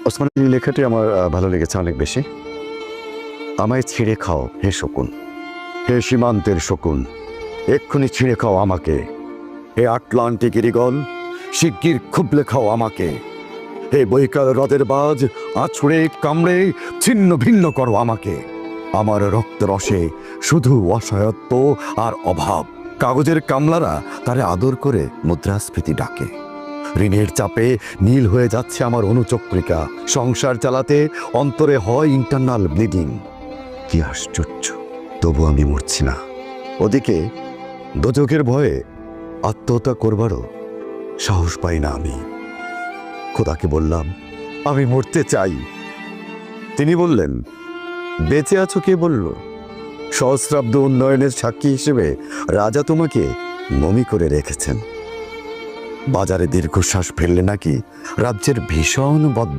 ওসমানের এই লেখাটি আমার ভালো লেগেছে অনেক বেশি। আমায় ছিঁড়ে খাও হে শকুন, হে সীমান্তের শকুন, এক্ষুনি ছিঁড়ে খাও আমাকে। হে আটলান্টিক ইরিগল, শিগগির খুবলে খাও আমাকে। হে বৈকাল হ্রদের বাজ, আছড়ে কামড়ে ছিন্ন ভিন্ন করো আমাকে। আমার রক্ত রসে শুধু অসহায়ত্ব আর অভাব। কাগজের কামলারা তারে আদর করে মুদ্রাস্ফীতি ডাকে। ঋণের চাপে নীল হয়ে যাচ্ছে আমার অনুচক্রিকা। সংসার চালাতে অন্তরে হয় ইন্টারনাল ব্লিডিং। কি আশ্চর্য, তবু আমি মরছি না। ওদিকে দোজখের ভয়ে আত্মহত্যা করবারও সাহস পাই না আমি। খোদাকে বললাম, আমি মরতে চাই। তিনি বললেন, বেঁচে আছো কে বলল? সহস্রাব্দ উন্নয়নের সাক্ষী হিসেবে রাজা তোমাকে মমি করে রেখেছেন। বাজারে দীর্ঘশ্বাস ফেললে নাকি রাজ্যের ভীষণ